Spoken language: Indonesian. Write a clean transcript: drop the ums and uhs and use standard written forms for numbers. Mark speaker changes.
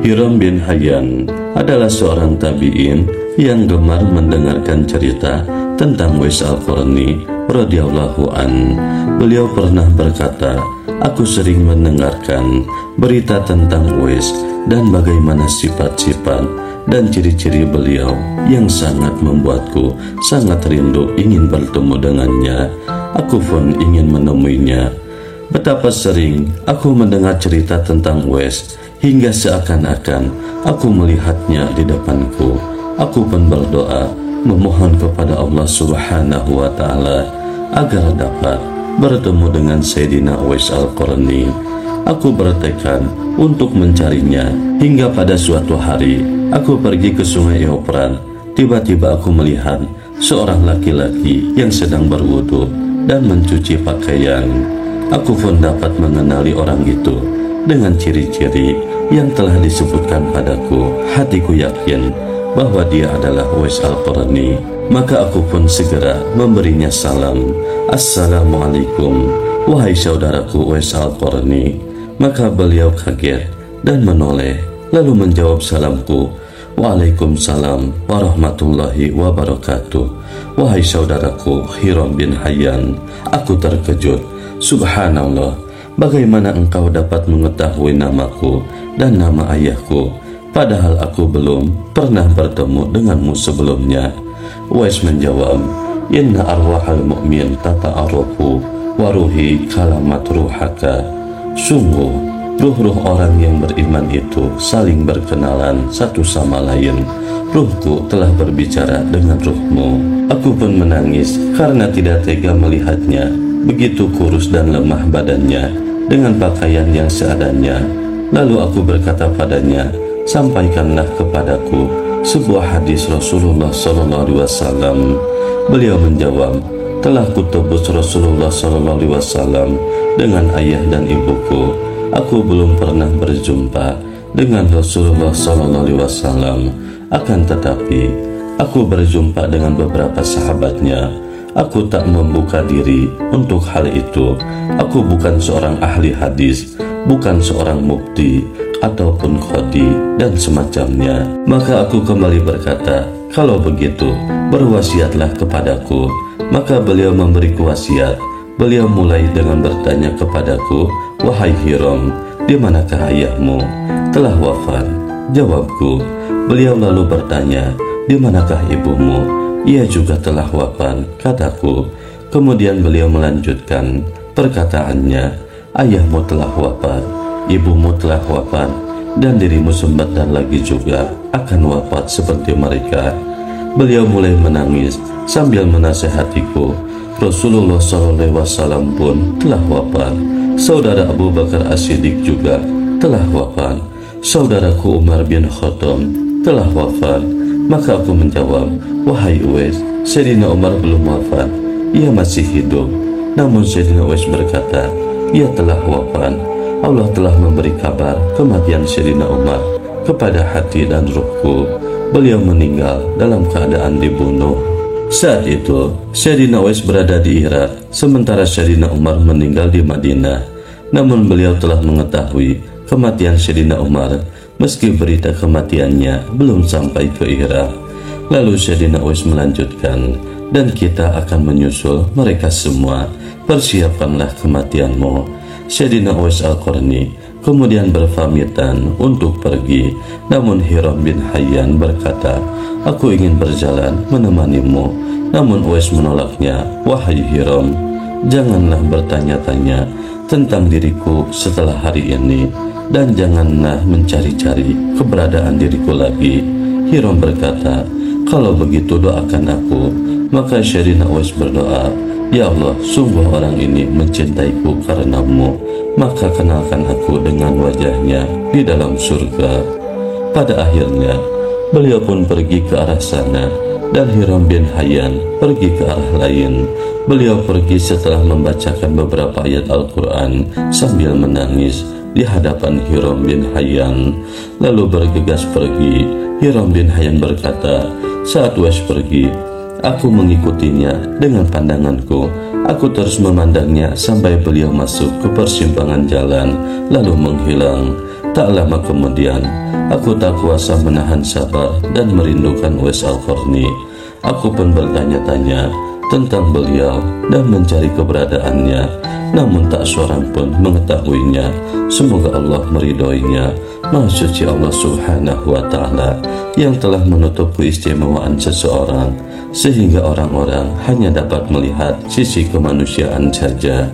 Speaker 1: Hiram bin Hayyan adalah seorang tabi'in yang gemar mendengarkan cerita tentang Uwais Al-Qarni radhiyallahu an. Beliau pernah berkata, "Aku sering mendengarkan berita tentang Uwais dan bagaimana sifat-sifat dan ciri-ciri beliau yang sangat membuatku sangat rindu ingin bertemu dengannya. Aku pun ingin menemuinya. Betapa sering aku mendengar cerita tentang Uwais hingga seakan-akan aku melihatnya di depanku. Aku pun berdoa memohon kepada Allah Subhanahu wa Ta'ala agar dapat bertemu dengan Sayyidina Uwais Al-Qarni. Aku bertekad untuk mencarinya hingga pada suatu hari aku pergi ke Sungai Eufrat. Tiba-tiba aku melihat seorang laki-laki yang sedang berwudu dan mencuci pakaian. Aku pun dapat mengenali orang itu dengan ciri-ciri yang telah disebutkan padaku. Hatiku yakin bahwa dia adalah Uwais Al-Qarni. Maka aku pun segera memberinya salam. Assalamualaikum, wahai saudaraku Uwais Al-Qarni. Maka beliau kaget dan menoleh, lalu menjawab salamku. Waalaikumsalam warahmatullahi wabarakatuh. Wahai saudaraku Hiram bin Hayyan. Aku terkejut. Subhanallah, bagaimana engkau dapat mengetahui namaku dan nama ayahku, padahal aku belum pernah bertemu denganmu sebelumnya? Uwais menjawab, Inna arwahal mu'min tata'arufu wa ruhi kalamat ruhaka. Sungguh, ruh-ruh orang yang beriman itu saling berkenalan satu sama lain. Ruhku telah berbicara dengan ruhmu. Aku pun menangis karena tidak tega melihatnya begitu kurus dan lemah badannya dengan pakaian yang seadanya. Lalu aku berkata padanya, sampaikanlah kepadaku sebuah hadis Rasulullah SAW. Beliau menjawab, telah kutebus Rasulullah SAW dengan ayah dan ibuku. Aku belum pernah berjumpa dengan Rasulullah SAW. Akan tetapi aku berjumpa dengan beberapa sahabatnya. Aku tak membuka diri untuk hal itu. Aku bukan seorang ahli hadis, bukan seorang mufti ataupun qadhi dan semacamnya. Maka aku kembali berkata, kalau begitu berwasiatlah kepadaku. Maka beliau memberiku wasiat. Beliau mulai dengan bertanya kepadaku, wahai Hiram, di manakah ayahmu? Telah wafat, jawabku. Beliau lalu bertanya, di manakah ibumu? Ia juga telah wafat, kataku. Kemudian beliau melanjutkan perkataannya, ayahmu telah wafat, ibumu telah wafat, dan dirimu sebentar lagi juga akan wafat seperti mereka. Beliau mulai menangis sambil menasehatiku. Rasulullah SAW pun telah wafat. Saudara Abu Bakar As-Siddiq juga telah wafat. Saudaraku Umar bin Khattab telah wafat. Maka aku menjawab, wahai Uwais, Sayyidina Umar belum wafat, ia masih hidup. Namun Sayyidina Uwais berkata, ia telah wafat. Allah telah memberi kabar kematian Sayyidina Umar kepada hati dan ruhku. Beliau meninggal dalam keadaan dibunuh. Saat itu Sayyidina Uwais berada di Irak, sementara Sayyidina Umar meninggal di Madinah. Namun beliau telah mengetahui kematian Sayyidina Umar meski berita kematiannya belum sampai ke Irak. Lalu Sayyidina Uwais melanjutkan, dan kita akan menyusul mereka semua. Persiapkanlah kematianmu. Sayyidina Uwais Al-Qarni kemudian berpamitan untuk pergi. Namun Hiram bin Hayyan berkata, aku ingin berjalan menemanimu. Namun Uwais menolaknya, wahai Hiram, janganlah bertanya-tanya tentang diriku setelah hari ini, dan janganlah mencari-cari keberadaan diriku lagi. Hiram berkata, kalau begitu doakan aku. Maka Sayyidina Uwais berdoa, ya Allah, sungguh orang ini mencintaiku karenamu, maka kenalkan aku dengan wajahnya di dalam surga. Pada akhirnya beliau pun pergi ke arah sana, dan Hiram bin Hayyan pergi ke arah lain. Beliau pergi setelah membacakan beberapa ayat Al-Quran sambil menangis di hadapan Hiram bin Hayyan. Lalu bergegas pergi. Hiram bin Hayyan berkata, saat Uwais pergi, aku mengikutinya dengan pandanganku. Aku terus memandangnya sampai beliau masuk ke persimpangan jalan lalu menghilang. Tak lama kemudian, aku tak kuasa menahan sabar dan merindukan Uwais Al-Qarni. Aku pun bertanya-tanya tentang beliau dan mencari keberadaannya, namun tak seorang pun mengetahuinya. Semoga Allah meridhoinya. Maha suci Allah Subhanahu wa Ta'ala yang telah menutup keistimewaan seseorang sehingga orang-orang hanya dapat melihat sisi kemanusiaan saja.